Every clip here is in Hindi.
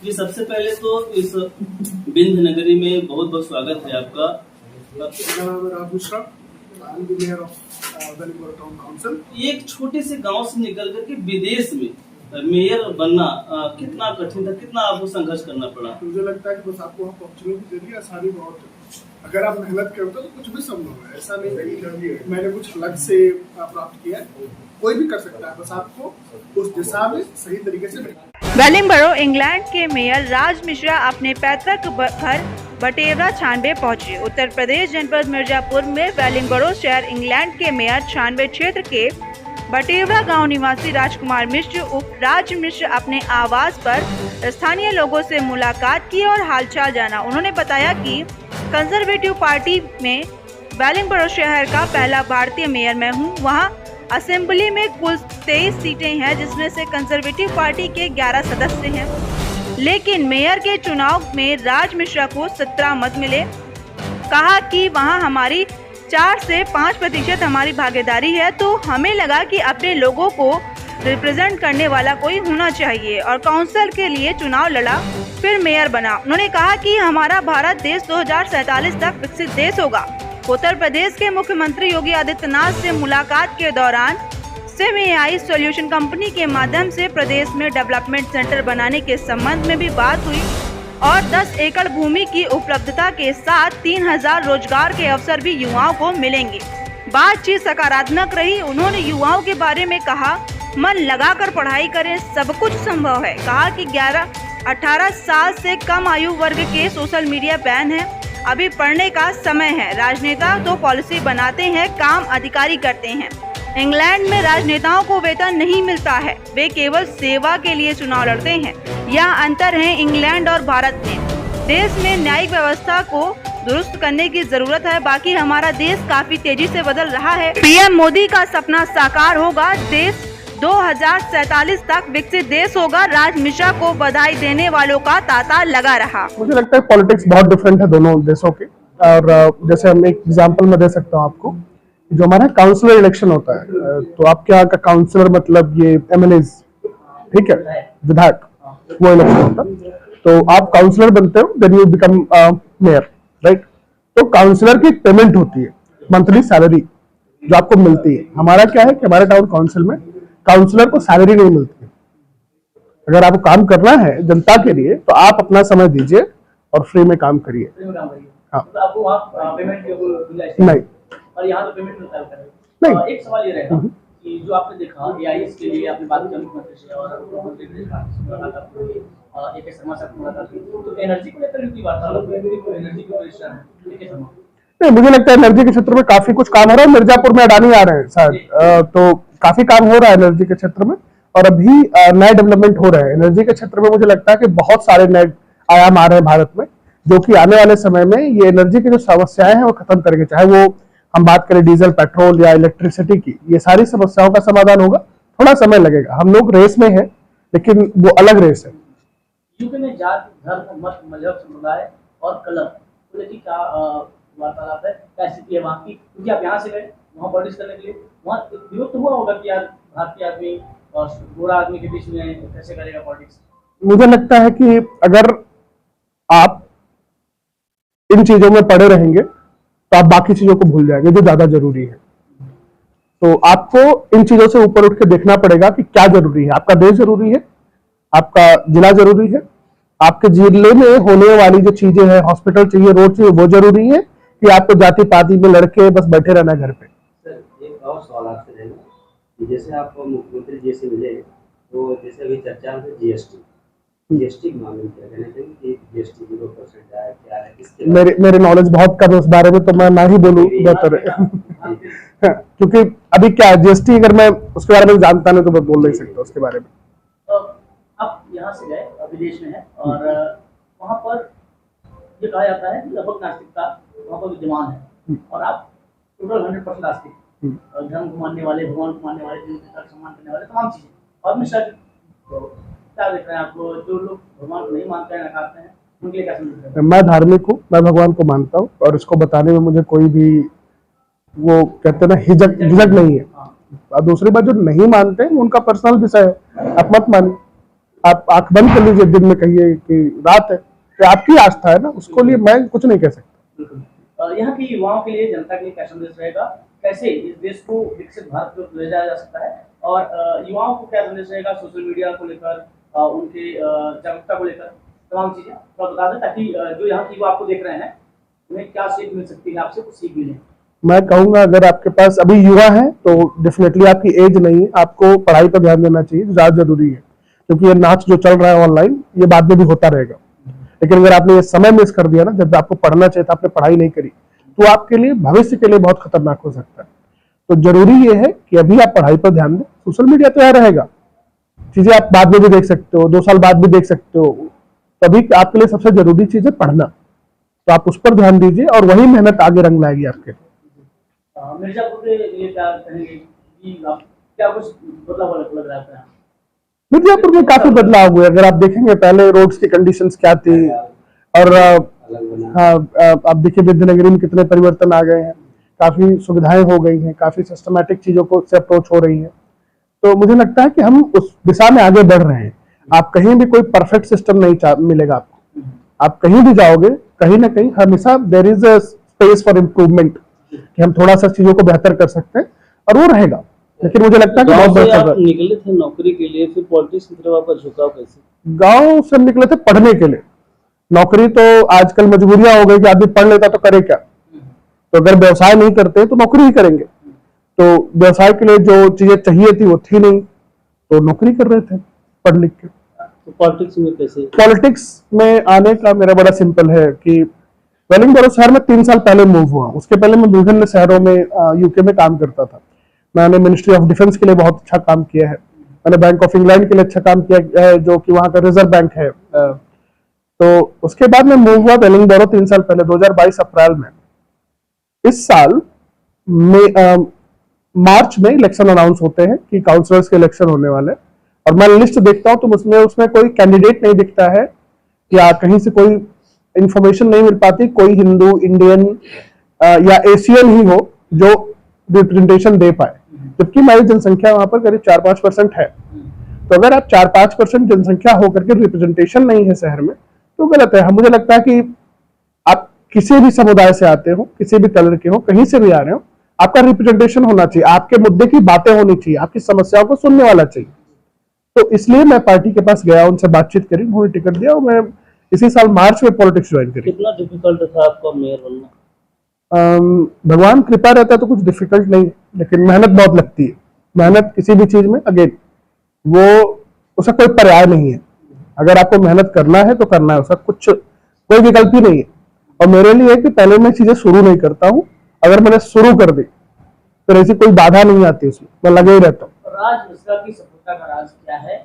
जी, सबसे पहले तो इस बिंद नगरी में बहुत बहुत स्वागत है आपका। मेरा नाम है Raj Mishra, I am the mayor of Wellingborough town council. एक छोटे से गांव से निकल करके विदेश में मेयर बनना कितना कठिन था, कितना आपको संघर्ष करना पड़ा? मुझे लगता है कि बस आपको अपॉर्चुनिटी दे दी, आसानी बहुत है। अगर आप मेहनत करते हो तो कुछ भी संभव है। ऐसा नहीं है कि मैंने कुछ अलग से प्राप्त किया है, कोई भी कर सकता है, बस आपको उस दिशा में सही तरीके से। वेलिंगबरो इंग्लैंड के मेयर राज मिश्रा अपने पैतृक घर बटेवरा छानबे पहुंचे। उत्तर प्रदेश जनपद मिर्जापुर में वेलिंगबरो शहर इंग्लैंड के मेयर छानबे क्षेत्र के बटेवरा गांव निवासी राजकुमार मिश्र उप राज मिश्र अपने आवास पर स्थानीय लोगों से मुलाकात की और हालचाल जाना। उन्होंने बताया कि कंजर्वेटिव पार्टी में वेलिंगबरो शहर का पहला भारतीय मेयर मैं हूं। वहां असेंबली में कुल 23 सीटें हैं, जिसमें से कंजर्वेटिव पार्टी के 11 सदस्य हैं, लेकिन मेयर के चुनाव में राज मिश्रा को 17 मत मिले। कहा कि वहां हमारी 4 से 5% हमारी भागीदारी है, तो हमें लगा कि अपने लोगों को रिप्रेजेंट करने वाला कोई होना चाहिए और काउंसिल के लिए चुनाव लड़ा, फिर मेयर बना। उन्होंने कहा कि हमारा भारत देश 2047 तक विकसित देश होगा। उत्तर प्रदेश के मुख्यमंत्री योगी आदित्यनाथ से मुलाकात के दौरान CMAI सॉल्यूशन कंपनी के माध्यम से प्रदेश में डेवलपमेंट सेंटर बनाने के संबंध में भी बात हुई और 10 एकड़ भूमि की उपलब्धता के साथ 3000 रोजगार के अवसर भी युवाओं को मिलेंगे। बातचीत सकारात्मक रही। उन्होंने युवाओं के बारे में कहा, मन लगाकर पढ़ाई करें, सब कुछ संभव है। कहा कि 18 साल से कम आयु वर्ग के सोशल मीडिया बैन है, अभी पढ़ने का समय है। राजनेता तो पॉलिसी बनाते हैं, काम अधिकारी करते हैं। इंग्लैंड में राजनेताओं को वेतन नहीं मिलता है, वे केवल सेवा के लिए चुनाव लड़ते हैं। यह अंतर है इंग्लैंड और भारत में। देश में न्यायिक व्यवस्था को दुरुस्त करने की जरूरत है, बाकी हमारा देश काफी तेजी से बदल रहा है। PM मोदी का सपना साकार होगा, देश 2047 तक विकसित देश होगा। राज मिश्रा को बधाई देने वालों का तांता लगा रहा। मुझे लगता है पॉलिटिक्स बहुत डिफरेंट है दोनों देशों के, और जैसे हम एक एग्जांपल में दे सकता हूँ आपको, जो हमारा काउंसिलर इलेक्शन होता है, तो आपके यहाँ का काउंसिलर मतलब ये MLAs, ठीक है, विधायक, वो इलेक्शन होता है। तो आप काउंसिलर बनते हो, then you become mayor, right. तो काउंसिलर की पेमेंट होती है, मंथली सैलरी जो आपको मिलती है। हमारा क्या है कि हमारे टाउन काउंसिल में काउंसलर को सैलरी नहीं मिलती है। अगर आपको काम करना है जनता के लिए तो आप अपना समय दीजिए और फ्री में काम करिए। हाँ, तो आपको वहाँ पेमेंट नहीं, और यहाँ तो पेमेंट मिलता है नहीं। एक सवाल ये रहेगा कि जो आपने देखा AIS के लिए आपने बात की मुख्यमंत्री से और मुख्यमंत्री ने एक शर्मा साहब मुलाकात की, तो एनर्जी को लेकर की वार्तालाप, एनर्जी को परेशान है। नहीं, मुझे लगता है एनर्जी के क्षेत्र में काफी कुछ काम हो रहा है। मिर्जापुर में अडानी आ रहे हैं शायद, तो काफी काम हो रहा है एनर्जी के क्षेत्र में, और अभी नए डेवलपमेंट हो रहे हैं एनर्जी के क्षेत्र में। मुझे लगता है कि बहुत सारे नए आयाम आ रहे हैं भारत में, जो कि आने वाले समय में ये एनर्जी की जो समस्याएं हैं वो खत्म करेंगे। चाहे वो हम बात करें डीजल, पेट्रोल या इलेक्ट्रिसिटी की, ये सारी समस्याओं का समाधान होगा। थोड़ा समय लगेगा, हम लोग रेस में हैं, लेकिन वो अलग रेस है। यूपी में जात, धर्म, मत, मजहब, समुदाय और कलम को लेकर क्या वार्तालाप है, क्या स्थिति है वहाँ की? क्योंकि आप यहाँ से गए वहाँ पॉलिटिक्स करने के लिए, वहाँ विरोध हुआ होगा कि यार भारतीय आदमी और गोरा आदमी के बीच में कैसे करेगा पॉलिटिक्स? मुझे लगता है कि अगर आप इन चीजों में पड़े रहेंगे तो आप बाकी चीजों को भूल जाएंगे जो ज्यादा जरूरी है। तो आपको इन चीजों से ऊपर उठ के देखना पड़ेगा कि क्या जरूरी है। आपका देश जरूरी है, आपका जिला जरूरी है, आपके जिले में होने वाली जो चीजें हैं, हॉस्पिटल चाहिए, रोड चाहिए, वो जरूरी है, कि आपको जाति पाति में लड़के बस बैठे रहना घर पे। सर, एक और सवाल आपसे रहेगा कि जैसे आप मुख्यमंत्री जी से मिले, तो जैसे अभी चर्चा है जीएसटी के मामले में क्या कहना चाहिए कि जीएसटी 0% आया, क्या है? मेरे नॉलेज बहुत कम है उस बारे में, तो मैं ना ही बोलूं बेहतर है। क्योंकि अभी क्या है जीएसटी, अगर मैं उसके बारे में जानता नहीं तो मैं बोल नहीं सकता उसके बारे में। आप यहाँ से गए, विदेश में है, और वहाँ पर ये कहा जाता है कि लगभग नास्तिकता वहाँ पर विद्यमान है, और आप टोटल 100% नास्तिक, धर्म को मानने वाले, भगवान को मानने वाले, सम्मान करने वाले, तमाम चीजें। और हमेशा क्या देख रहे हैं आपको, जो लोग भगवान को नहीं मानते हैं, नकारते हैं, उनके लिए क्या समझते हैं? मैं धार्मिक हूँ, मैं भगवान को मानता हूँ, और इसको बताने में मुझे कोई भी वो कहते हैं ना हिजक नहीं है। और दूसरी बात, जो नहीं मानते हैं उनका पर्सनल विषय है, आप मत मानिए। आप आंख बंद कर लीजिए, दिन में कहिए कि रात है, तो आपकी आस्था है ना, उसको लिए मैं कुछ नहीं कह सकता। बिल्कुल। यहाँ के युवाओं के लिए, जनता के लिए क्या संदेश रहेगा, कैसे इस देश को विकसित भारत की ओर ले जाया जा सकता है, और युवाओं को क्या संदेश रहेगा सोशल मीडिया को लेकर, उनके जागरूकता को लेकर, तमाम चीजें थोड़ा बता दें, ताकि जो यहाँ के युवा आपको देख रहे हैं उन्हें क्या सीख मिल सकती है, आपसे कुछ सीख मिले। मैं कहूंगा अगर आपके पास अभी युवा है तो डेफिनेटली आपकी एज नहीं है, आपको पढ़ाई पर ध्यान देना चाहिए, ज्यादा जरूरी है, क्योंकि ये नाच जो चल रहा है ऑनलाइन ये बाद में भी होता रहेगा। लेकिन अगर आपने ये समय मिस कर दिया ना, जब आपको पढ़ना चाहिए था, आपने पढ़ाई नहीं करी, तो आपके लिए भविष्य के लिए बहुत खतरनाक हो सकता है। तो जरूरी ये है कि अभी आप पढ़ाई पर ध्यान दें। सोशल मीडिया तो यहाँ रहेगा, चीजें आप बाद में भी देख सकते हो, 2 साल बाद भी देख सकते हो, तभी आपके लिए सबसे जरूरी चीज है पढ़ना, तो आप उस पर ध्यान दीजिए और वही मेहनत आगे रंग लाएगी आपके। मिर्जापुर के लिए क्या कहेंगे कि आप क्या कुछ बदलाव लग रहा है? मिर्जापुर में काफी बदलाव हुए, अगर आप देखेंगे पहले रोड्स की कंडीशंस क्या थी, और हाँ आप देखिए विद्यानगरी में कितने परिवर्तन आ गए हैं, काफी सुविधाएं हो गई हैं, काफी सिस्टमैटिक चीजों को से अप्रोच हो रही है। तो मुझे लगता है कि हम उस दिशा में आगे बढ़ रहे हैं। आप कहीं भी कोई परफेक्ट सिस्टम नहीं मिलेगा आपको, आप कहीं भी जाओगे कहीं ना कहीं हमेशा there is a space for improvement, कि हम थोड़ा सा चीजों को बेहतर कर सकते हैं, और वो रहेगा। लेकिन मुझे लगता है कि बहुत बेहतर। आप निकले थे नौकरी के लिए, फिर पॉलिटिक्स की तरफ आपका झुकाव कैसे? गांव से निकले थे पढ़ने के लिए, नौकरी तो आजकल मजबूरियां हो गई कि आदमी पढ़ लेता तो करे क्या, तो अगर व्यवसाय नहीं करते तो नौकरी ही करेंगे, तो व्यवसाय के लिए जो चीजें चाहिए थी वो थी नहीं, तो नौकरी कर रहे थे पढ़ लिख के। तो पॉलिटिक्स में कैसे? पॉलिटिक्स में आने का मेरा बड़ा सिंपल है कि वेलिंगबोरो शहर में 3 साल पहले मूव हुआ, उसके पहले मैं विभिन्न शहरों में यूके में काम करता था। मैंने मिनिस्ट्री ऑफ डिफेंस के लिए बहुत अच्छा काम किया है, मैंने बैंक ऑफ इंग्लैंड के लिए अच्छा काम किया है, जो कि वहां का रिजर्व बैंक है। तो उसके बाद मैं मूव हुआ वेलिंगबोरो 3 साल पहले 2022 अप्रैल में। इस साल में मार्च में इलेक्शन अनाउंस होते हैं कि काउंसलर्स के इलेक्शन होने वाले, और मैं लिस्ट देखता हूं तो उसमें कोई कैंडिडेट नहीं दिखता है, या कहीं से कोई इंफॉर्मेशन नहीं मिल पाती कोई हिंदू, इंडियन या एशियन ही हो जो रिप्रेजेंटेशन दे पाए, जबकि हमारी जनसंख्या वहां पर करीब 4-5% है। तो अगर आप 4-5% जनसंख्या होकर के रिप्रेजेंटेशन नहीं है शहर में, तो गलत है। मुझे लगता है कि आप किसी भी समुदाय से आते हो, किसी भी कलर के हो, कहीं से भी आ रहे हो, आपका रिप्रेजेंटेशन होना चाहिए, आपके मुद्दे की बातें होनी चाहिए, आपकी समस्याओं को सुनने वाला चाहिए। तो इसलिए मैं पार्टी के पास गया, उनसे बातचीत करी, उन्होंने टिकट दिया, और मैं इसी साल मार्च में पॉलिटिक्स ज्वाइन करी। कितना डिफिकल्ट था आपका मेयर बनना? भगवान कृपा रहता है तो कुछ डिफिकल्ट नहीं, लेकिन मेहनत बहुत लगती है। मेहनत किसी भी चीज में अगेन वो उसका कोई पर्याय नहीं है, अगर आपको मेहनत करना है तो करना है, उसका कोई विकल्प ही नहीं है। और मेरे लिए है कि पहले मैं चीजें शुरू नहीं करता हूँ, अगर मैंने शुरू कर दी तो ऐसी कोई बाधा नहीं आती, उसमें मैं लगे ही रहता हूँ। राज मिश्रा की सफलता का राज क्या है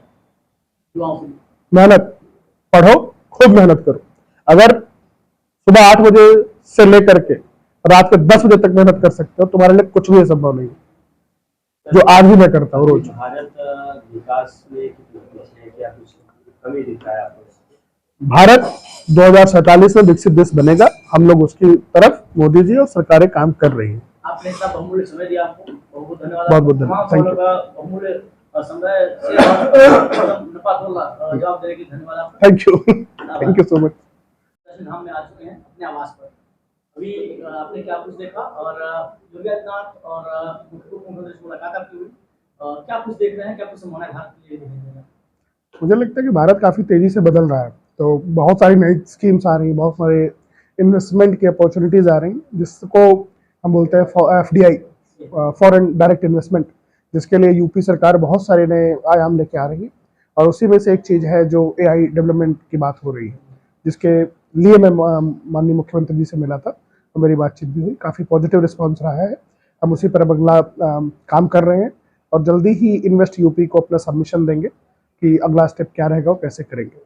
युवाओं के लिए? मेहनत, पढ़ो, खूब मेहनत करो। अगर सुबह 8 बजे से लेकर के रात के 10 बजे तक मेहनत कर सकते हो, तुम्हारे लिए कुछ भी असंभव नहीं है, जो आज भी मैं करता हूँ रोज। भारत विकास में कितना पीछे है, क्या कुछ कमी दिख रहा है आपको? भारत 2047 में विकसित देश बनेगा, हम लोग उसकी तरफ मोदी जी और सरकारें काम कर रही हैं। आपने इतना बहुमूल्य समय दिया, आपको बहुत बहुत धन्यवाद। बहुत बहुत धन्यवाद, थैंक यू। बहुमूल्य समय से नफातुल्लाह जवाब देने की धन्यवाद आपका। Thank you so much. धाम में आ चुके हैं अपने आवास पर। अभी आपने क्या कुछ देखा, और योगी आदित्यनाथ और मुख्यमंत्री से मुलाकात आपकी हुई, क्या कुछ देख रहे हैं, क्या कुछ संभावना है भारत के लिए देखने में? मुझे लगता है कि भारत काफी तेजी से बदल रहा है, तो बहुत सारी नई स्कीम्स आ रही हैं, बहुत सारे इन्वेस्टमेंट की अपॉर्चुनिटीज आ रही हैं, जिसको हम बोलते हैं FDI, फॉरेन डायरेक्ट इन्वेस्टमेंट, जिसके लिए यूपी सरकार बहुत सारे नए आयाम लेके आ रही है। और उसी में से एक चीज़ है जो AI डेवलपमेंट की बात हो रही है, जिसके लिए मैं माननीय मुख्यमंत्री जी से मिला था, तो मेरी बातचीत भी हुई, काफ़ी पॉजिटिव रिस्पॉन्स रहा है। हम उसी पर अगला काम कर रहे हैं, और जल्दी ही इन्वेस्ट यूपी को अपना सबमिशन देंगे कि अगला स्टेप क्या रहेगा और कैसे करेंगे।